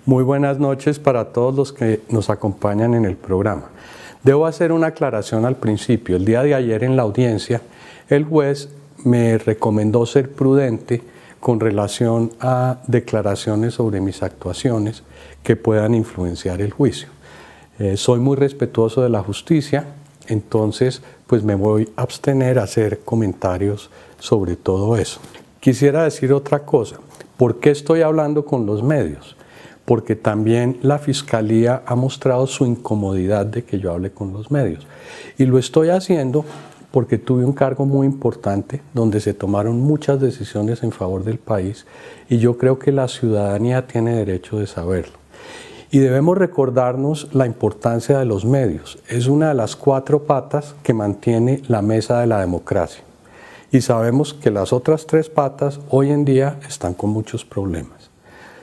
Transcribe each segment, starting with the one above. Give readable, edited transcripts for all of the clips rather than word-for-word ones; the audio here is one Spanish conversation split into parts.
Muy buenas noches para todos los que nos acompañan en el programa. Debo hacer una aclaración al principio. El día de ayer en la audiencia, el juez me recomendó ser prudente con relación a declaraciones sobre mis actuaciones que puedan influenciar el juicio. Soy muy respetuoso de la justicia, entonces pues me voy a abstener a hacer comentarios sobre todo eso. Quisiera decir otra cosa. ¿Por qué estoy hablando con los medios? Porque también la Fiscalía ha mostrado su incomodidad de que yo hable con los medios. Y lo estoy haciendo porque tuve un cargo muy importante donde se tomaron muchas decisiones en favor del país y yo creo que la ciudadanía tiene derecho de saberlo. Y debemos recordarnos la importancia de los medios. Es una de las 4 patas que mantiene la mesa de la democracia. Y sabemos que las otras 3 patas hoy en día están con muchos problemas.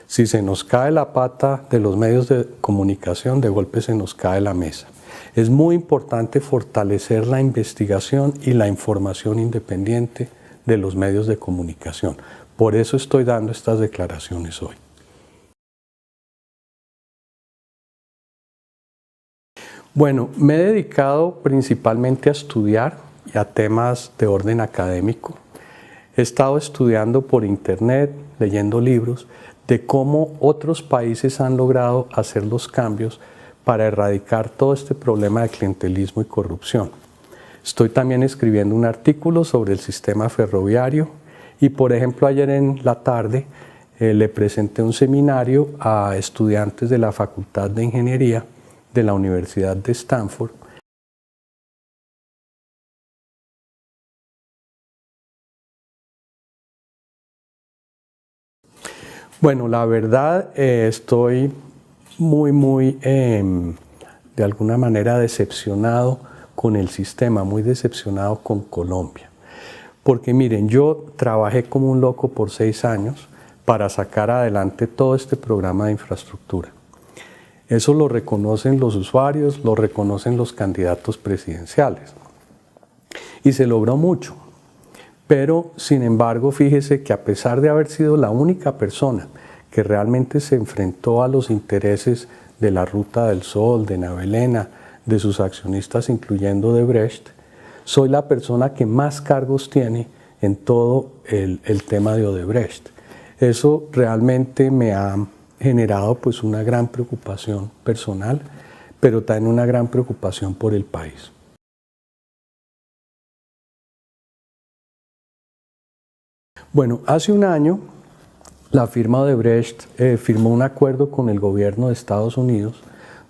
Si se nos cae la pata de los medios de comunicación, de golpe se nos cae la mesa. Es muy importante fortalecer la investigación y la información independiente de los medios de comunicación. Por eso estoy dando estas declaraciones hoy. Bueno, me he dedicado principalmente a estudiar y a temas de orden académico. He estado estudiando por internet, leyendo libros, de cómo otros países han logrado hacer los cambios para erradicar todo este problema de clientelismo y corrupción. Estoy también escribiendo un artículo sobre el sistema ferroviario y, por ejemplo, ayer en la tarde le presenté un seminario a estudiantes de la Facultad de Ingeniería de la Universidad de Stanford. Bueno, la verdad estoy muy de alguna manera decepcionado con el sistema, muy decepcionado con Colombia. Porque miren, yo trabajé como un loco por 6 años para sacar adelante todo este programa de infraestructura. Eso lo reconocen los usuarios, lo reconocen los candidatos presidenciales. Y se logró mucho. Pero, sin embargo, fíjese que a pesar de haber sido la única persona que realmente se enfrentó a los intereses de la Ruta del Sol, de Navelena, de sus accionistas, incluyendo Odebrecht, soy la persona que más cargos tiene en todo el tema de Odebrecht. Eso realmente me ha generado pues una gran preocupación personal, pero también una gran preocupación por el país. Bueno, hace un año la firma Odebrecht firmó un acuerdo con el gobierno de Estados Unidos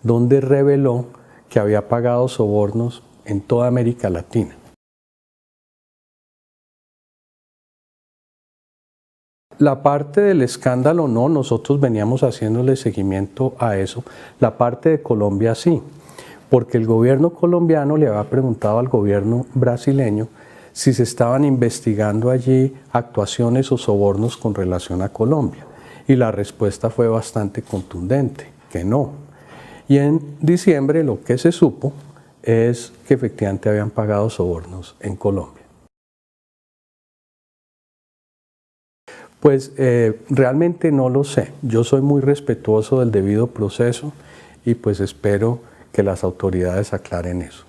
donde reveló que había pagado sobornos en toda América Latina. La parte del escándalo no, nosotros veníamos haciéndole seguimiento a eso. La parte de Colombia sí, porque el gobierno colombiano le había preguntado al gobierno brasileño si se estaban investigando allí actuaciones o sobornos con relación a Colombia. Y la respuesta fue bastante contundente, que no. Y en diciembre lo que se supo es que efectivamente habían pagado sobornos en Colombia. Pues realmente no lo sé. Yo soy muy respetuoso del debido proceso y pues espero que las autoridades aclaren eso.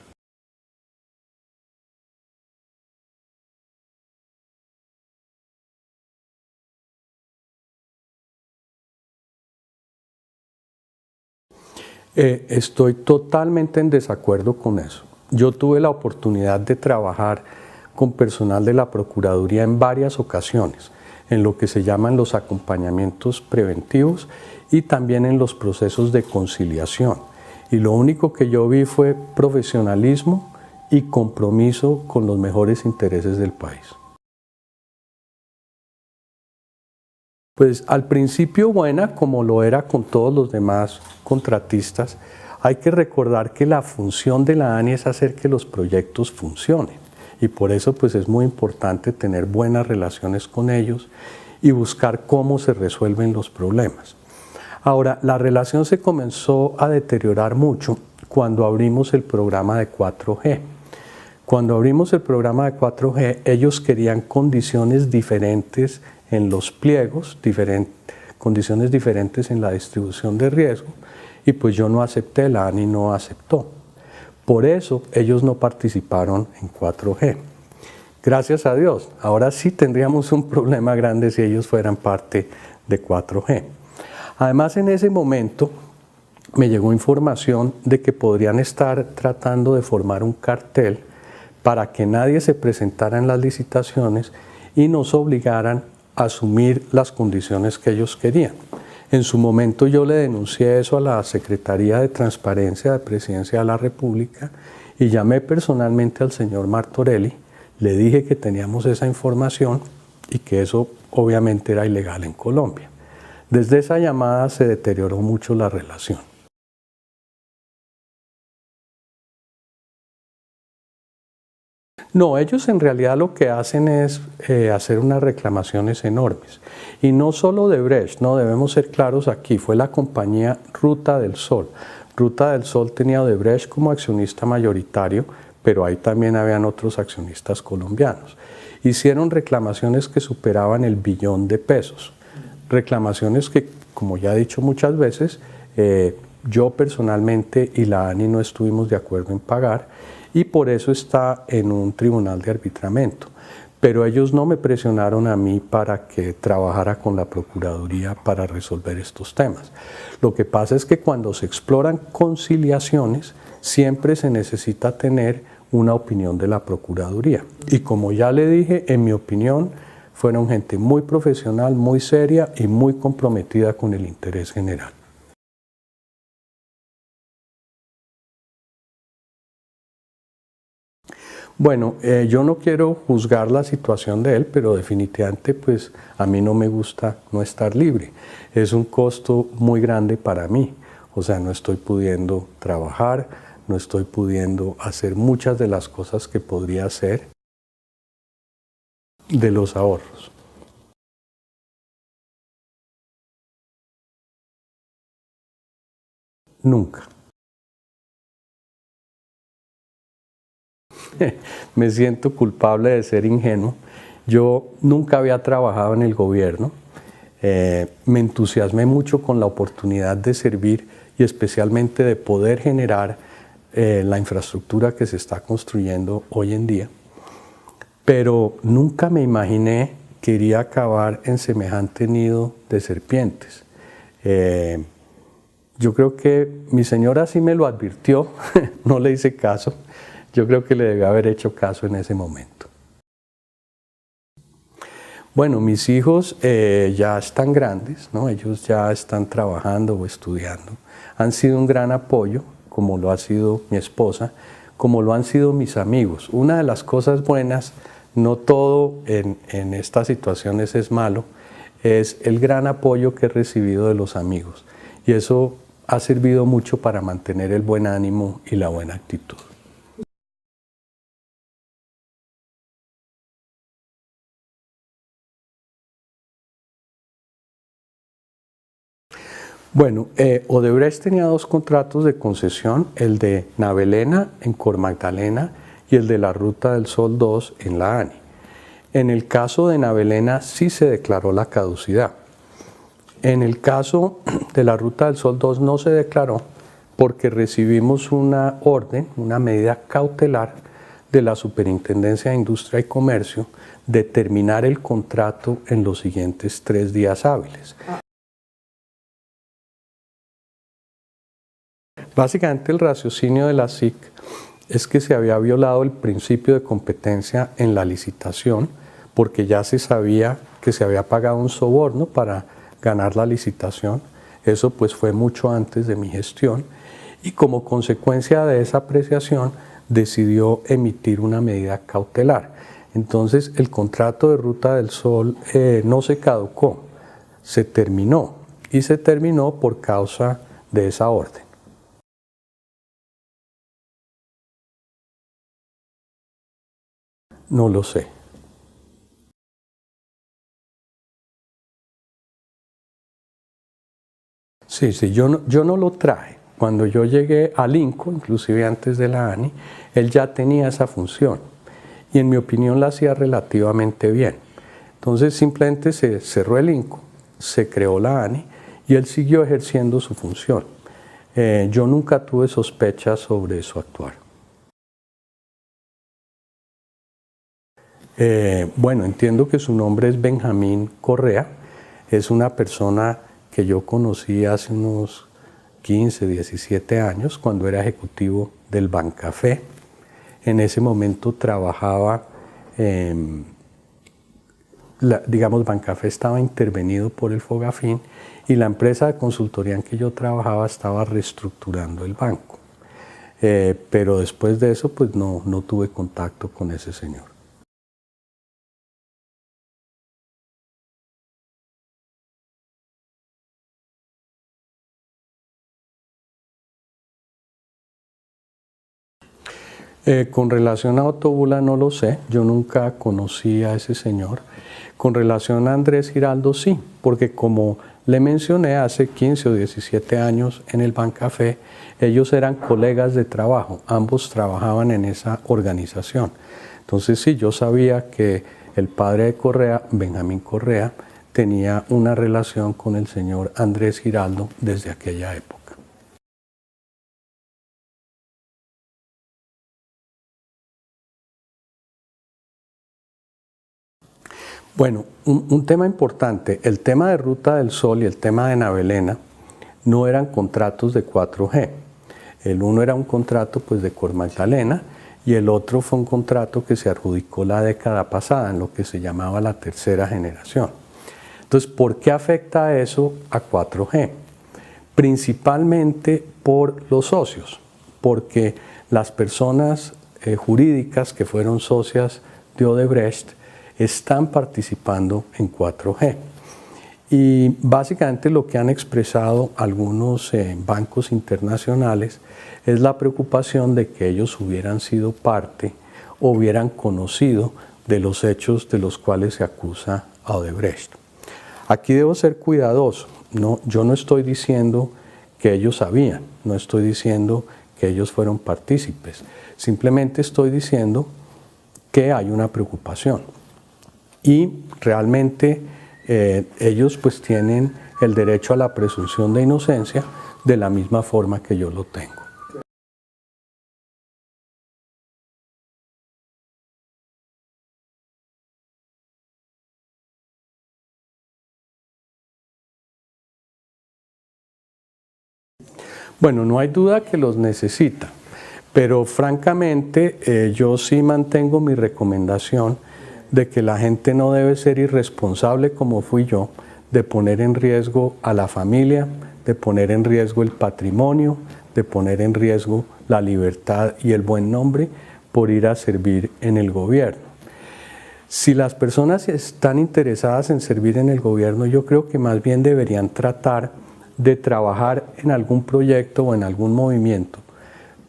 Estoy totalmente en desacuerdo con eso. Yo tuve la oportunidad de trabajar con personal de la Procuraduría en varias ocasiones, en lo que se llaman los acompañamientos preventivos y también en los procesos de conciliación. Y lo único que yo vi fue profesionalismo y compromiso con los mejores intereses del país. Pues al principio buena, como lo era con todos los demás contratistas. Hay que recordar que la función de la ANI es hacer que los proyectos funcionen y por eso pues es muy importante tener buenas relaciones con ellos y buscar cómo se resuelven los problemas. Ahora, la relación se comenzó a deteriorar mucho cuando abrimos el programa de 4G. Cuando abrimos el programa de 4G, ellos querían condiciones diferentes en los pliegos, condiciones diferentes en la distribución de riesgo, y pues yo no acepté, la ANI no aceptó. Por eso ellos no participaron en 4G. Gracias a Dios, ahora sí tendríamos un problema grande si ellos fueran parte de 4G. Además, en ese momento me llegó información de que podrían estar tratando de formar un cartel para que nadie se presentara en las licitaciones y nos obligaran a asumir las condiciones que ellos querían. En su momento yo le denuncié eso a la Secretaría de Transparencia de Presidencia de la República y llamé personalmente al señor Martorelli, le dije que teníamos esa información y que eso obviamente era ilegal en Colombia. Desde esa llamada se deterioró mucho la relación. No, ellos en realidad lo que hacen es hacer unas reclamaciones enormes. Y no solo de Brecht, no, debemos ser claros aquí, fue la compañía Ruta del Sol. Ruta del Sol tenía a Odebrecht como accionista mayoritario, pero ahí también habían otros accionistas colombianos. Hicieron reclamaciones que superaban el billón de pesos. Reclamaciones que, como ya he dicho muchas veces, yo personalmente y la ANI no estuvimos de acuerdo en pagar, y por eso está en un tribunal de arbitramiento. Pero ellos no me presionaron a mí para que trabajara con la Procuraduría para resolver estos temas. Lo que pasa es que cuando se exploran conciliaciones, siempre se necesita tener una opinión de la Procuraduría. Y como ya le dije, en mi opinión, fueron gente muy profesional, muy seria y muy comprometida con el interés general. Bueno, yo no quiero juzgar la situación de él, pero definitivamente pues a mí no me gusta no estar libre. Es un costo muy grande para mí, o sea, no estoy pudiendo trabajar, no estoy pudiendo hacer muchas de las cosas que podría hacer de los ahorros. Nunca. Me siento culpable de ser ingenuo. Yo nunca había trabajado en el gobierno. Me entusiasmé mucho con la oportunidad de servir y especialmente de poder generar la infraestructura que se está construyendo hoy en día. Pero nunca me imaginé que iría a acabar en semejante nido de serpientes. Yo creo que mi señora sí me lo advirtió, no le hice caso. Yo creo que le debió haber hecho caso en ese momento. Bueno, mis hijos ya están grandes, ¿no? Ellos ya están trabajando o estudiando. Han sido un gran apoyo, como lo ha sido mi esposa, como lo han sido mis amigos. Una de las cosas buenas, no todo en estas situaciones es malo, es el gran apoyo que he recibido de los amigos. Y eso ha servido mucho para mantener el buen ánimo y la buena actitud. Bueno, Odebrecht tenía dos contratos de concesión, el de Navelena en Cor Magdalena y el de la Ruta del Sol 2 en la ANI. En el caso de Navelena sí se declaró la caducidad. En el caso de la Ruta del Sol 2 no se declaró porque recibimos una orden, una medida cautelar de la Superintendencia de Industria y Comercio de terminar el contrato en los siguientes 3 días hábiles. Básicamente el raciocinio de la SIC es que se había violado el principio de competencia en la licitación porque ya se sabía que se había pagado un soborno para ganar la licitación. Eso pues fue mucho antes de mi gestión y como consecuencia de esa apreciación decidió emitir una medida cautelar. Entonces el contrato de Ruta del Sol no se caducó, se terminó y se terminó por causa de esa orden. No lo sé. Sí, yo no lo traje. Cuando yo llegué al INCO, inclusive antes de la ANI, él ya tenía esa función y en mi opinión la hacía relativamente bien. Entonces simplemente se cerró el INCO se creó la ANI y él siguió ejerciendo su función. Yo nunca tuve sospechas sobre su actuar. Bueno, entiendo que su nombre es Benjamín Correa. Es una persona que yo conocí hace unos 15, 17 años, cuando era ejecutivo del Bancafé. En ese momento trabajaba, digamos, Bancafé estaba intervenido por el Fogafín y la empresa de consultoría en que yo trabajaba estaba reestructurando el banco. Pero después de eso, pues no tuve contacto con ese señor. Con relación a Otto Bula no lo sé, yo nunca conocí a ese señor. Con relación a Andrés Giraldo sí, porque como le mencioné hace 15 o 17 años en el Bancafé, ellos eran colegas de trabajo, ambos trabajaban en esa organización. Entonces sí, yo sabía que el padre de Correa, Benjamín Correa, tenía una relación con el señor Andrés Giraldo desde aquella época. Bueno, un tema importante, el tema de Ruta del Sol y el tema de Navelena no eran contratos de 4G. El uno era un contrato pues, de Cor Magdalena y el otro fue un contrato que se adjudicó la década pasada, en lo que se llamaba la tercera generación. Entonces, ¿por qué afecta eso a 4G? Principalmente por los socios, porque las personas jurídicas que fueron socias de Odebrecht están participando en 4G. Y básicamente lo que han expresado algunos bancos internacionales es la preocupación de que ellos hubieran sido parte o hubieran conocido de los hechos de los cuales se acusa a Odebrecht. Aquí debo ser cuidadoso. Yo no estoy diciendo que ellos sabían, no estoy diciendo que ellos fueron partícipes. Simplemente estoy diciendo que hay una preocupación. Y realmente ellos pues tienen el derecho a la presunción de inocencia de la misma forma que yo lo tengo. Bueno, no hay duda que los necesita, pero francamente yo sí mantengo mi recomendación de que la gente no debe ser irresponsable como fui yo, de poner en riesgo a la familia, de poner en riesgo el patrimonio, de poner en riesgo la libertad y el buen nombre por ir a servir en el gobierno. Si las personas están interesadas en servir en el gobierno, yo creo que más bien deberían tratar de trabajar en algún proyecto o en algún movimiento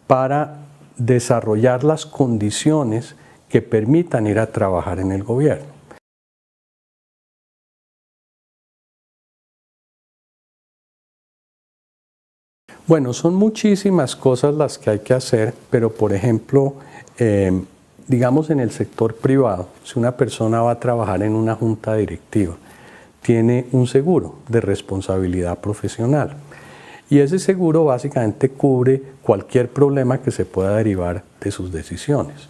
para desarrollar las condiciones que permitan ir a trabajar en el gobierno. Bueno, son muchísimas cosas las que hay que hacer, pero por ejemplo, digamos en el sector privado, si una persona va a trabajar en una junta directiva, tiene un seguro de responsabilidad profesional. Y ese seguro básicamente cubre cualquier problema que se pueda derivar de sus decisiones.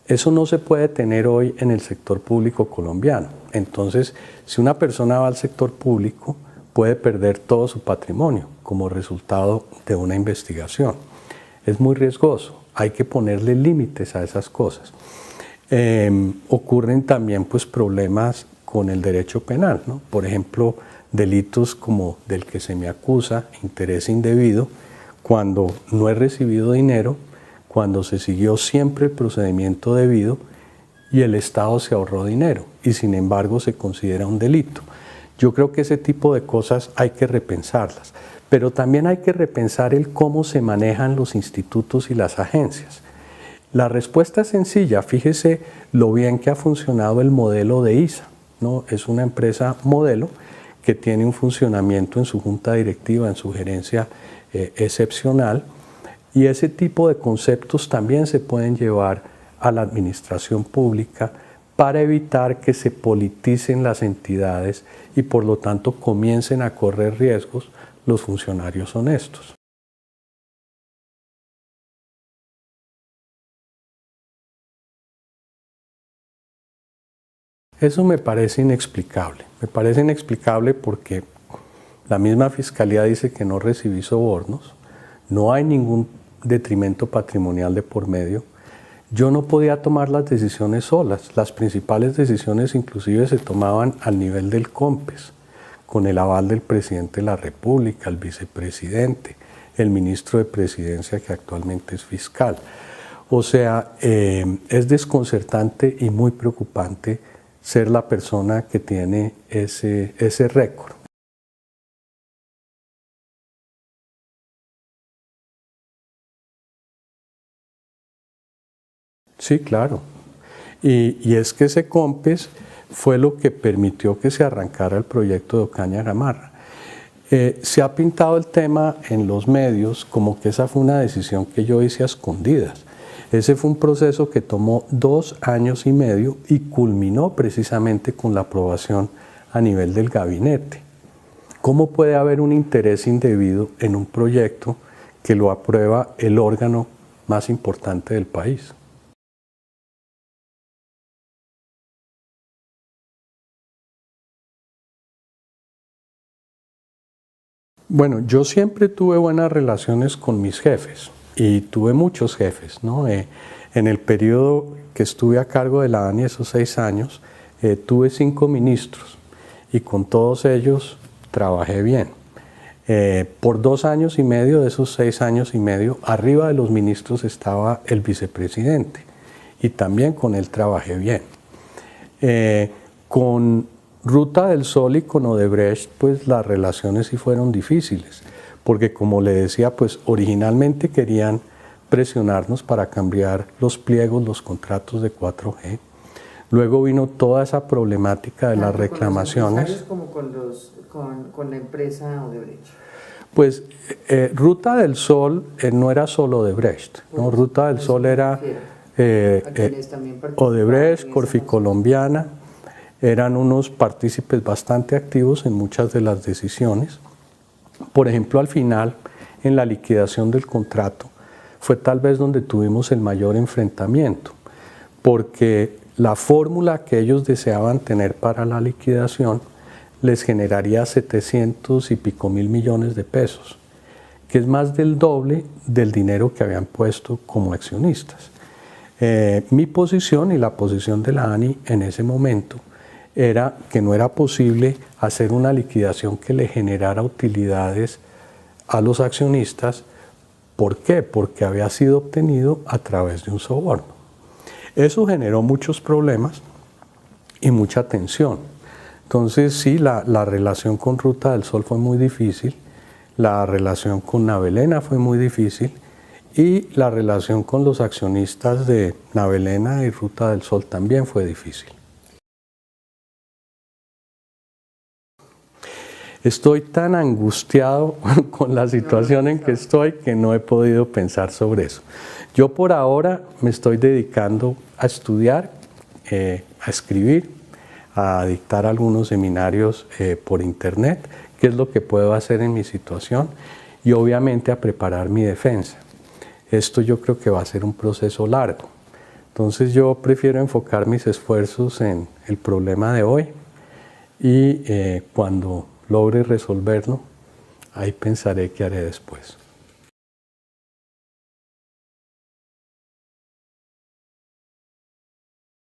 Eso no se puede tener hoy en el sector público colombiano. Entonces, si una persona va al sector público, puede perder todo su patrimonio como resultado de una investigación. Es muy riesgoso, hay que ponerle límites a esas cosas. Ocurren también pues, problemas con el derecho penal, ¿no? Por ejemplo, delitos como del que se me acusa, interés indebido, cuando no he recibido dinero, cuando se siguió siempre el procedimiento debido y el Estado se ahorró dinero y sin embargo se considera un delito. Yo creo que ese tipo de cosas hay que repensarlas, pero también hay que repensar el cómo se manejan los institutos y las agencias. La respuesta es sencilla, fíjese lo bien que ha funcionado el modelo de ISA, ¿no? Es una empresa modelo que tiene un funcionamiento en su junta directiva, en su gerencia excepcional, y ese tipo de conceptos también se pueden llevar a la administración pública para evitar que se politicen las entidades y por lo tanto comiencen a correr riesgos los funcionarios honestos. Eso me parece inexplicable. Me parece inexplicable porque la misma Fiscalía dice que no recibí sobornos, no hay ningún detrimento patrimonial de por medio. Yo no podía tomar las decisiones solas. Las principales decisiones inclusive se tomaban al nivel del COMPES, con el aval del presidente de la República, el vicepresidente, el ministro de Presidencia que actualmente es fiscal. O sea, es desconcertante y muy preocupante ser la persona que tiene ese récord. Sí, claro. Y es que ese COMPES fue lo que permitió que se arrancara el proyecto de Ocaña Gamarra. Se ha pintado el tema en los medios como que esa fue una decisión que yo hice a escondidas. Ese fue un proceso que tomó 2 años y medio y culminó precisamente con la aprobación a nivel del gabinete. ¿Cómo puede haber un interés indebido en un proyecto que lo aprueba el órgano más importante del país? Bueno, yo siempre tuve buenas relaciones con mis jefes y tuve muchos jefes, ¿no? En el periodo que estuve a cargo de la ANI, esos 6 años, tuve 5 ministros y con todos ellos trabajé bien. Por 2 años y medio de esos 6 años y medio, arriba de los ministros estaba el vicepresidente y también con él trabajé bien. Con Ruta del Sol y con Odebrecht, pues las relaciones sí fueron difíciles, porque como le decía, pues originalmente querían presionarnos para cambiar los pliegos, los contratos de 4G. Luego vino toda esa problemática de las reclamaciones. Como con la empresa Odebrecht. Pues Ruta del Sol no era solo Odebrecht, ¿no? Ruta del Sol era Odebrecht, Corficolombiana. Eran unos partícipes bastante activos en muchas de las decisiones. Por ejemplo, al final, en la liquidación del contrato, fue tal vez donde tuvimos el mayor enfrentamiento, porque la fórmula que ellos deseaban tener para la liquidación les generaría 700 y pico mil millones de pesos, que es más del doble del dinero que habían puesto como accionistas. Mi posición y la posición de la ANI en ese momento era que no era posible hacer una liquidación que le generara utilidades a los accionistas. ¿Por qué? Porque había sido obtenido a través de un soborno. Eso generó muchos problemas y mucha tensión. Entonces sí, la relación con Ruta del Sol fue muy difícil, la relación con Navelena fue muy difícil y la relación con los accionistas de Navelena y Ruta del Sol también fue difícil. Estoy tan angustiado con la situación en que estoy que no he podido pensar sobre eso. Yo por ahora me estoy dedicando a estudiar, a escribir, a dictar algunos seminarios por internet, que es lo que puedo hacer en mi situación, y obviamente a preparar mi defensa. Esto yo creo que va a ser un proceso largo. Entonces yo prefiero enfocar mis esfuerzos en el problema de hoy y cuando logre resolverlo, ahí pensaré qué haré después.